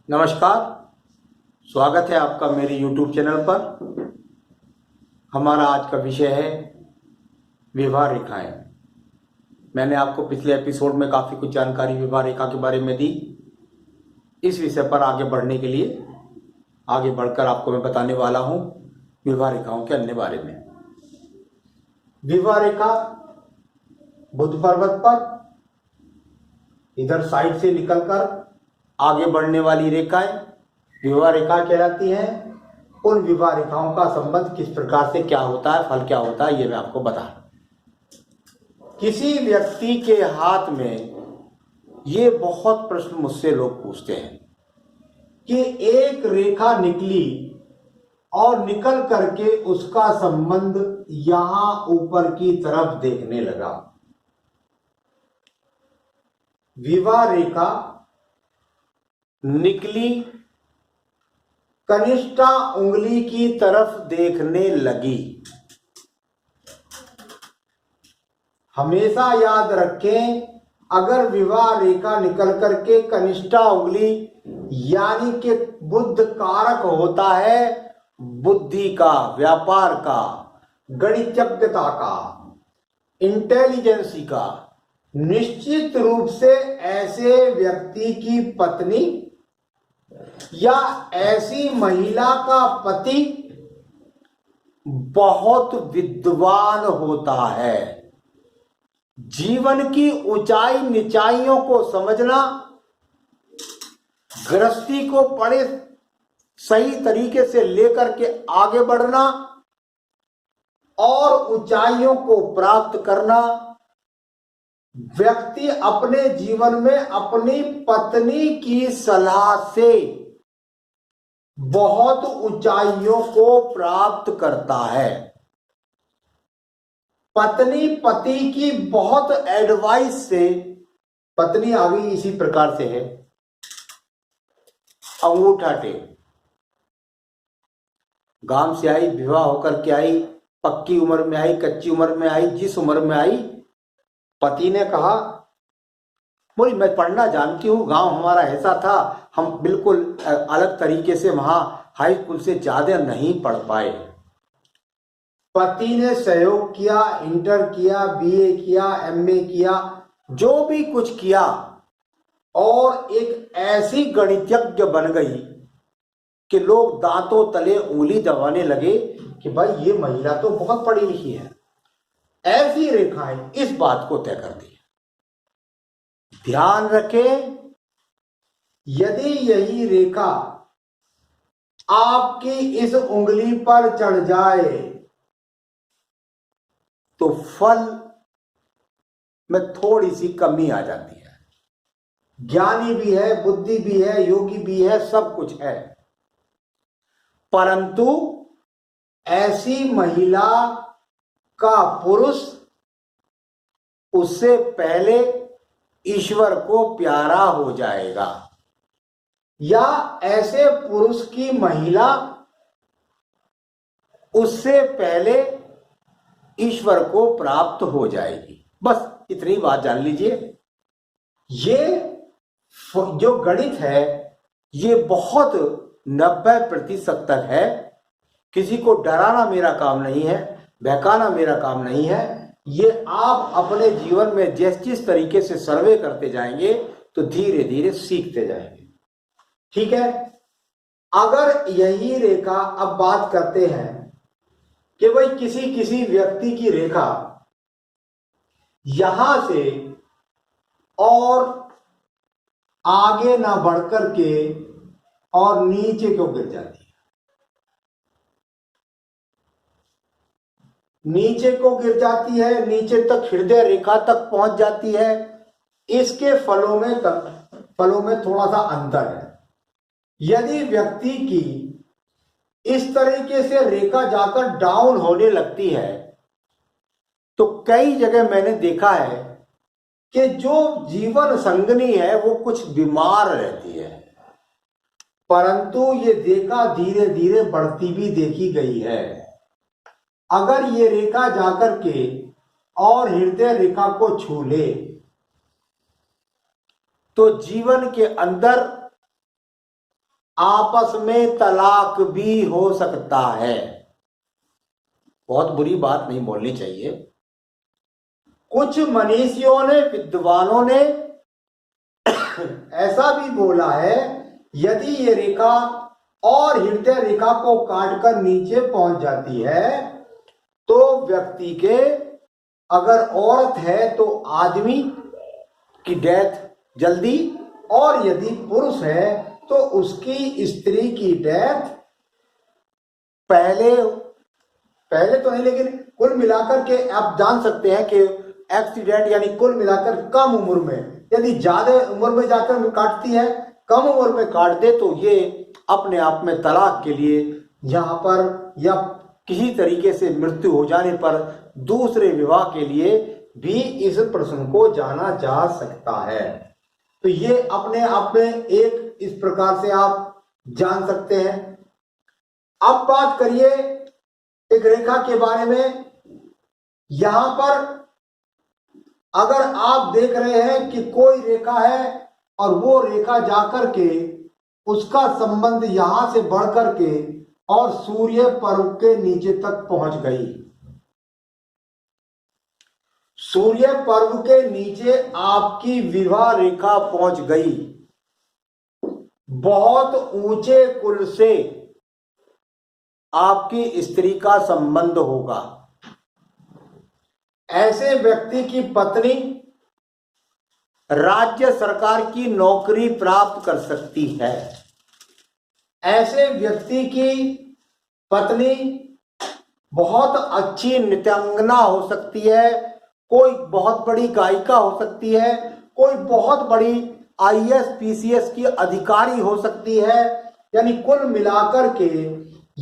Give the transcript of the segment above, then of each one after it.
नमस्कार। स्वागत है आपका मेरे YouTube चैनल पर। हमारा आज का विषय है विवाह रेखाएं। मैंने आपको पिछले एपिसोड में काफ़ी कुछ जानकारी विवाह रेखा के बारे में दी। इस विषय पर आगे बढ़ने के लिए आगे बढ़कर आपको मैं बताने वाला हूं विवाह रेखाओं के अन्य बारे में। विवाह रेखा बुध पर्वत पर इधर साइड से निकलकर आगे बढ़ने वाली रेखाएं विवाह रेखा कहलाती हैं। उन विवाह रेखाओं का संबंध किस प्रकार से क्या होता है, फल क्या होता है, ये मैं आपको बता रहा हूं। किसी व्यक्ति के हाथ में ये बहुत प्रश्न मुझसे लोग पूछते हैं कि एक रेखा निकली और निकल करके उसका संबंध यहां ऊपर की तरफ देखने लगा। विवाह रेखा निकली, कनिष्ठा उंगली की तरफ देखने लगी। हमेशा याद रखें, अगर विवाह रेखा निकल करके कनिष्ठा उंगली यानी कि बुध कारक होता है बुद्धि का, व्यापार का, गणितज्ञता का, इंटेलिजेंसी का, निश्चित रूप से ऐसे व्यक्ति की पत्नी या ऐसी महिला का पति बहुत विद्वान होता है। जीवन की ऊंचाई निचाइयों को समझना, गृहस्थी को बड़े सही तरीके से लेकर के आगे बढ़ना और ऊंचाइयों को प्राप्त करना, व्यक्ति अपने जीवन में अपनी पत्नी की सलाह से बहुत ऊंचाइयों को प्राप्त करता है। पत्नी पति की बहुत एडवाइस से, पत्नी आ गई इसी प्रकार से है, अंगूठा टेक, गांव से आई, विवाह होकर के आई, पक्की उम्र में आई, कच्ची उम्र में आई, जिस उम्र में आई, पति ने कहा बोली मैं पढ़ना जानती हूँ, गांव हमारा ऐसा था, हम बिल्कुल अलग तरीके से वहां हाई स्कूल से ज्यादा नहीं पढ़ पाए। पति ने सहयोग किया, इंटर किया, बीए किया, एमए किया, जो भी कुछ किया और एक ऐसी गणितज्ञ बन गई कि लोग दांतों तले उंगली दबाने लगे कि भाई ये महिला तो बहुत पढ़ी लिखी है। ऐसी रेखाएं इस बात को तय करती है। ध्यान रखें, यदि यही रेखा आपकी इस उंगली पर चढ़ जाए तो फल में थोड़ी सी कमी आ जाती है। ज्ञानी भी है, बुद्धि भी है, योगी भी है, सब कुछ है, परंतु ऐसी महिला का पुरुष उससे पहले ईश्वर को प्यारा हो जाएगा, या ऐसे पुरुष की महिला उससे पहले ईश्वर को प्राप्त हो जाएगी। बस इतनी बात जान लीजिए। ये जो गणित है ये बहुत 90% तक है। किसी को डराना मेरा काम नहीं है, बहकाना मेरा काम नहीं है। ये आप अपने जीवन में जिस तरीके से सर्वे करते जाएंगे तो धीरे धीरे सीखते जाएंगे। ठीक है। अगर यही रेखा, अब बात करते हैं कि भाई किसी व्यक्ति की रेखा यहां से और आगे ना बढ़कर के और नीचे क्यों गिर जाती है, नीचे को गिर जाती है, नीचे तक हृदय रेखा तक पहुंच जाती है। इसके फलों में थोड़ा सा अंतर है। यदि व्यक्ति की इस तरीके से रेखा जाकर डाउन होने लगती है तो कई जगह मैंने देखा है कि जो जीवन संगनी है वो कुछ बीमार रहती है, परंतु ये रेखा धीरे धीरे बढ़ती भी देखी गई है। अगर ये रेखा जाकर के और हृदय रेखा को छू ले तो जीवन के अंदर आपस में तलाक भी हो सकता है। बहुत बुरी बात नहीं बोलनी चाहिए। कुछ मनीषियों ने, विद्वानों ने ऐसा भी बोला है, यदि ये रेखा और हृदय रेखा को काटकर नीचे पहुंच जाती है तो व्यक्ति के, अगर औरत है तो आदमी की डेथ जल्दी, और यदि पुरुष है तो उसकी स्त्री की डेथ पहले तो नहीं, लेकिन कुल मिलाकर के आप जान सकते हैं कि एक्सीडेंट यानी कुल मिलाकर कम उम्र में, यदि ज्यादा उम्र में जाकर काटती है, कम उम्र में काट दे तो ये अपने आप में तलाक के लिए यहाँ पर, या किसी तरीके से मृत्यु हो जाने पर दूसरे विवाह के लिए भी इस प्रश्न को जाना जा सकता है। तो ये अपने आप में एक इस प्रकार से आप जान सकते हैं। अब बात करिए एक रेखा के बारे में। यहां पर अगर आप देख रहे हैं कि कोई रेखा है और वो रेखा जाकर के उसका संबंध यहां से बढ़कर के और सूर्य पर्व के नीचे तक पहुंच गई, सूर्य पर्व के नीचे आपकी विवाह रेखा पहुंच गई, बहुत ऊंचे कुल से आपकी स्त्री का संबंध होगा। ऐसे व्यक्ति की पत्नी राज्य सरकार की नौकरी प्राप्त कर सकती है। ऐसे व्यक्ति की पत्नी बहुत अच्छी नृत्यांगना हो सकती है, कोई बहुत बड़ी गायिका हो सकती है, कोई बहुत बड़ी आईएएस पीसीएस की अधिकारी हो सकती है। यानी कुल मिलाकर के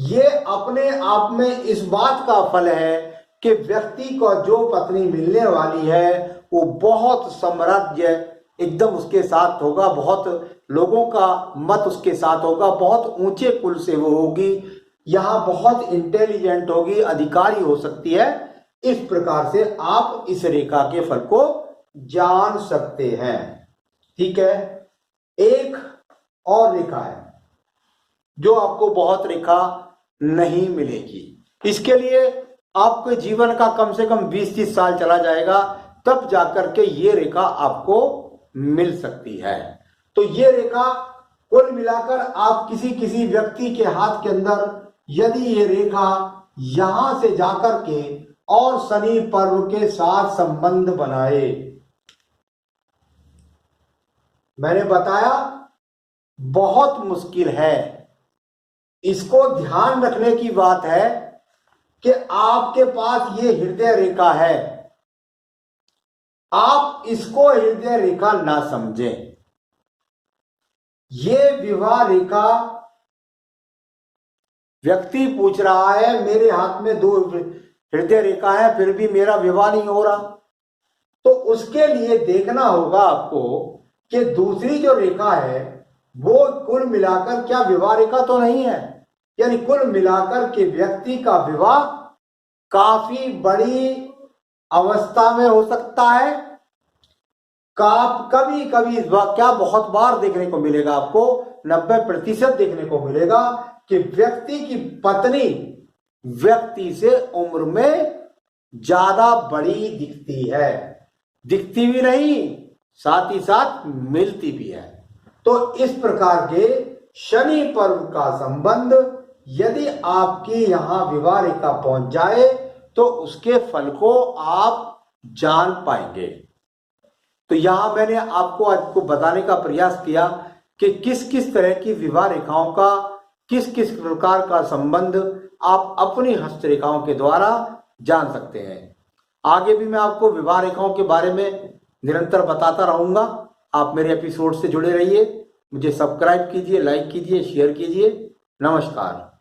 ये अपने आप में इस बात का फल है कि व्यक्ति को जो पत्नी मिलने वाली है वो बहुत समृद्ध एकदम उसके साथ होगा, बहुत लोगों का मत उसके साथ होगा, बहुत ऊंचे कुल से वो होगी, यहाँ बहुत इंटेलिजेंट होगी, अधिकारी हो सकती है। इस प्रकार से आप इस रेखा के फल को जान सकते हैं। ठीक है, एक और रेखा है जो आपको बहुत रेखा नहीं मिलेगी। इसके लिए आपके जीवन का कम से कम 20-30 साल चला जाएगा, तब जाकर के ये रेखा आपको मिल सकती है। तो ये रेखा कुल मिलाकर आप किसी व्यक्ति के हाथ के अंदर यदि ये रेखा यहां से जाकर के और शनि पर्व के साथ संबंध बनाए, मैंने बताया बहुत मुश्किल है। इसको ध्यान रखने की बात है कि आपके पास ये हृदय रेखा है, आप इसको हृदय रेखा ना समझें। ये विवाह रेखा, व्यक्ति पूछ रहा है मेरे हाथ में 2 हृदय रेखा है फिर भी मेरा विवाह नहीं हो रहा, तो उसके लिए देखना होगा आपको कि दूसरी जो रेखा है वो कुल मिलाकर क्या विवाह रेखा तो नहीं है। यानी कुल मिलाकर के व्यक्ति का विवाह काफी बड़ी अवस्था में हो सकता है। कभी कभी क्या बहुत बार देखने को मिलेगा, आपको 90% देखने को मिलेगा कि व्यक्ति की पत्नी व्यक्ति से उम्र में ज्यादा बड़ी दिखती है, दिखती भी नहीं साथ ही साथ मिलती भी है। तो इस प्रकार के शनि पर्व का संबंध यदि आपकी यहां विवाह रेखा पहुंच जाए तो उसके फल को आप जान पाएंगे। तो यहां मैंने आपको बताने का प्रयास किया कि किस किस तरह की विवाह रेखाओं का किस किस प्रकार का संबंध आप अपनी हस्तरेखाओं के द्वारा जान सकते हैं। आगे भी मैं आपको विवाह रेखाओं के बारे में निरंतर बताता रहूंगा। आप मेरे एपिसोड से जुड़े रहिए, मुझे सब्सक्राइब कीजिए, लाइक कीजिए, शेयर कीजिए। नमस्कार।